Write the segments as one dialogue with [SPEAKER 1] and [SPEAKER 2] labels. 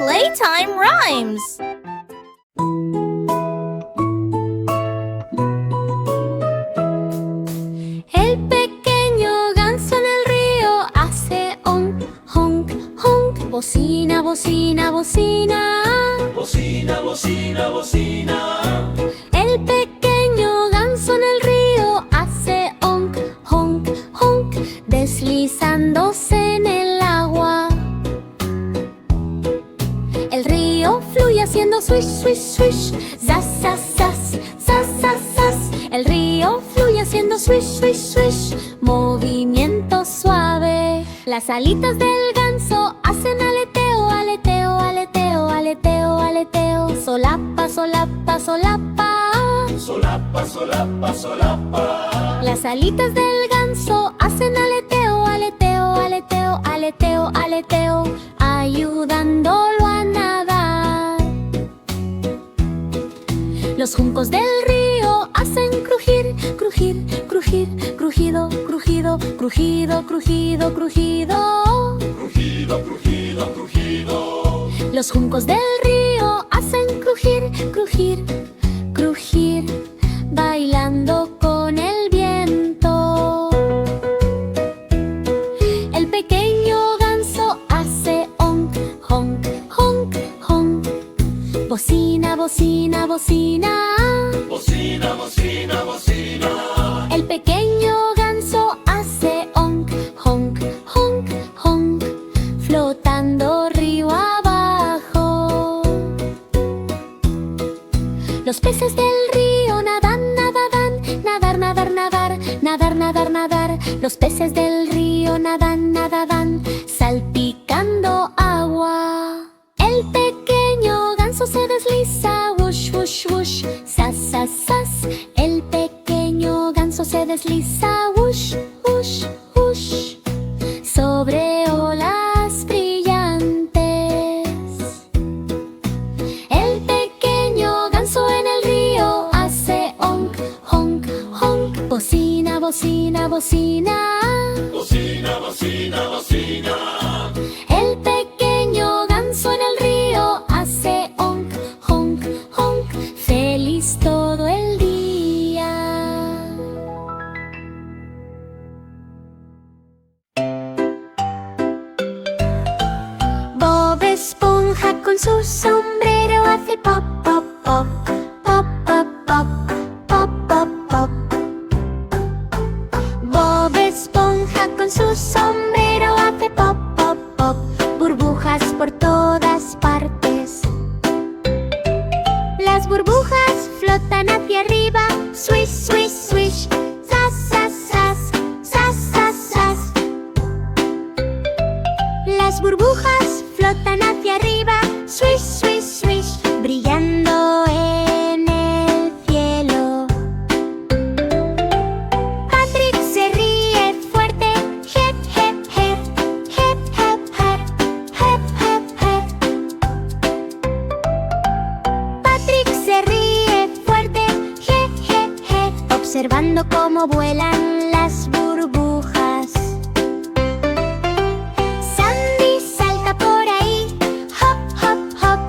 [SPEAKER 1] Playtime Rhymes.
[SPEAKER 2] El pequeño ganso en el río hace honk, honk, honk. Bocina, bocina, bocina.
[SPEAKER 3] Bocina, bocina, bocina.
[SPEAKER 2] El pequeño ganso en el río hace honk, honk, honk. Deslizándose en el agua. El río fluye haciendo swish, swish, swish. Zas, zas, zas, zas, zas, zas. El río fluye haciendo swish, swish, swish. Movimiento suave. Las alitas del ganso hacen aleteo, aleteo, aleteo, aleteo, aleteo. Solapa, solapa, solapa.
[SPEAKER 3] Solapa, solapa, solapa.
[SPEAKER 2] Las alitas del ganso hacen aleteo, aleteo, aleteo, aleteo, aleteo, ayudándolo a nadar. Los juncos del río hacen crujir, crujir, crujir, crujido, crujido, crujido, crujido, crujido.
[SPEAKER 3] Crujido, crujido, crujido.
[SPEAKER 2] Los juncos del río hacen crujir, crujir, crujir, bailando con el viento. El pequeño ganso hace honk, honk, honk, honk. Bocina, bocina, bocina.
[SPEAKER 3] Bocina, bocina, bocina.
[SPEAKER 2] El pequeño ganso hace honk, honk, honk, honk, flotando río abajo. Los peces del río nadan, nadan, nadar, nadar, nadar, nadar, nadar, nadar. Los peces del río nadan, nadan, salpicando agua. El pequeño ganso se desliza, wush, wush, wush, sas, sas, sas. El pequeño ganso se desliza, wush, wush, wush, sobre olas brillantes. El pequeño ganso en el río hace honk, honk, honk. Bocina, bocina, bocina.
[SPEAKER 3] Bocina, bocina, bocina.
[SPEAKER 2] El pequeño ganso en el río hace honk, honk, honk, feliz todo el día. Bob Esponja con su sombrero hace pop, pop, pop, pop, pop, pop, pop, pop, pop. Bob Esponja con su sombrero hace pop, pop, pop, burbujas por todas partes. Las burbujas flotan hacia arriba, swish, swish, swish, zas, zas, zas, zas, zas, zas. Las burbujas flotan hacia arriba, swish, swish, swish, brillando en el cielo. Patrick se ríe fuerte, hep, hep, hep, hep, hep, hep, hep, hep, hep. Patrick se ríe fuerte, hep, hep, hep, observando cómo vuelan las burbujas. Sandy salta por ahí, hop, hop, hop,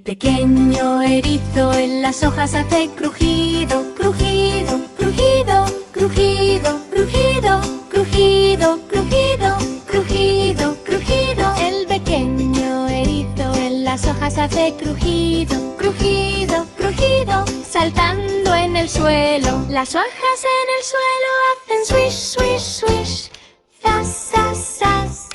[SPEAKER 2] pequeño erizo en las hojas hace crujido, crujido, crujido, crujido, crujido, crujido, crujido, crujido, crujido. El pequeño erizo en las hojas hace crujido, crujido, crujido, saltando en el suelo. Las hojas en el suelo hacen swish, swish, swish, zas, zas, zas,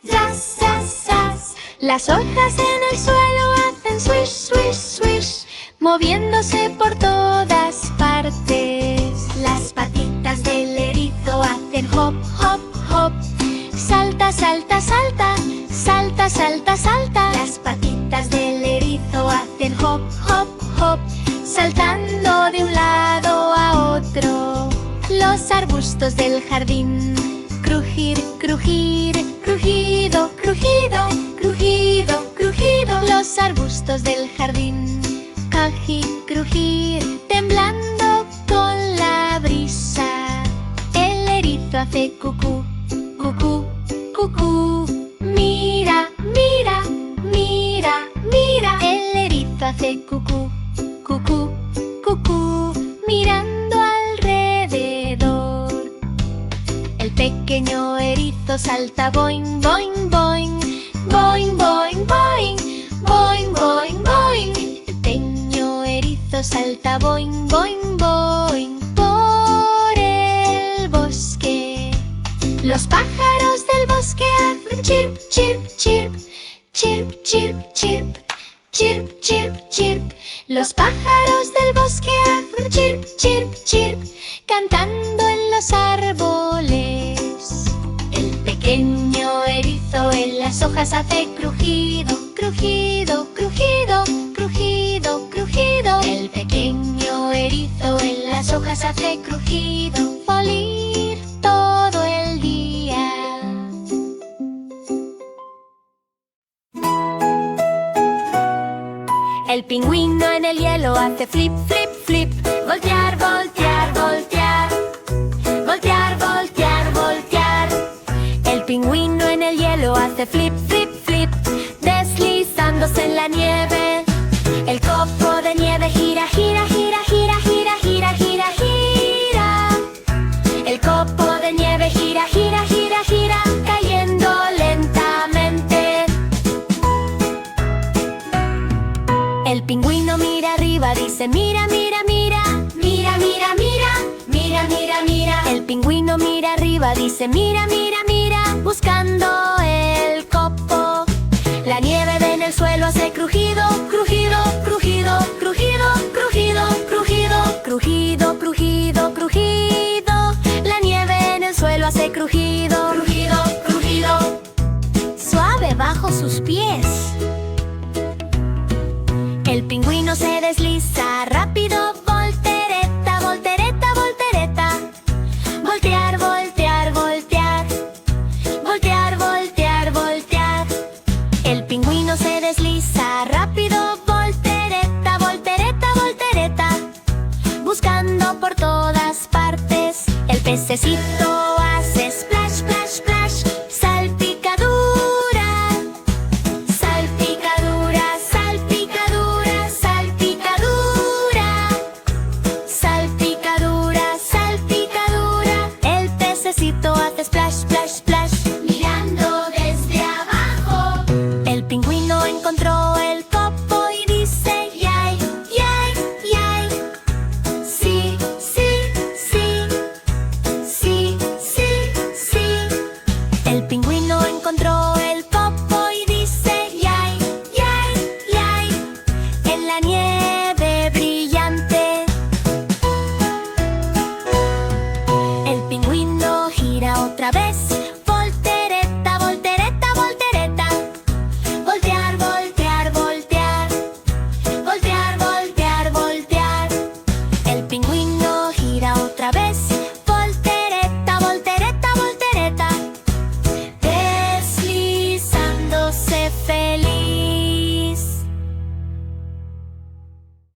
[SPEAKER 2] zas, zas, zas. Las hojas en el suelo hacen swish, swish, swish, moviéndose por todas partes. Las patitas del erizo hacen hop, hop, hop, salta, salta, salta, salta, salta, salta. Las patitas del erizo hacen hop, hop, hop, saltando de un lado a otro. Los arbustos del jardín, crujir, crujir, crujido, crujido, crujido, crujido. Los arbustos del jardín, crujir, crujir, temblando con la brisa. El erizo hace cucú, cucú, cucú. Mira, mira, mira, mira. El erizo hace cucú, cucú, cucú, mirando alrededor. El pequeño erizo salta boing, boing, boing, boing, boing, boing, boing, boing, boing. El pequeño erizo salta boing, boing, boing por el bosque. Los pájaros del bosque hacen chirp, chirp, chirp, chirp, chirp, chirp, chirp, chirp, chirp. Los pájaros del bosque hacen chirp, chirp, chirp, cantando en los árboles. El pequeño erizo en las hojas hace crujido, crujido, crujido, crujido, crujido. El pequeño erizo en las hojas hace crujido, olir todo el día. El pingüino en el hielo hace flip, flip, flip, voltear, voltear, voltear, voltear, voltear, voltear. El pingüino en el hielo hace flip, flip, flip, deslizándose en la nieve. El copo de nieve gira, gira, gira, gira, gira, gira, gira, gira. El copo de nieve gira, gira, gira, gira, cayendo lentamente. El pingüino mira arriba, dice mira, mira, mira, mira, mira, mira, mira, mira, mira. El pingüino mira arriba, dice mira, mira, mira, buscando el copo. La nieve en el suelo hace crujido, crujido, crujido, crujido, crujido, crujido, crujido, crujido, crujido. La nieve en el suelo hace crujido, crujido, crujido, suave bajo sus pies. El pingüino se desliza rápido, voltereta, voltereta, voltereta. Voltear, voltear, voltear, voltear, voltear, voltear. El pingüino se desliza rápido, voltereta, voltereta, voltereta, buscando por todas partes. El pececito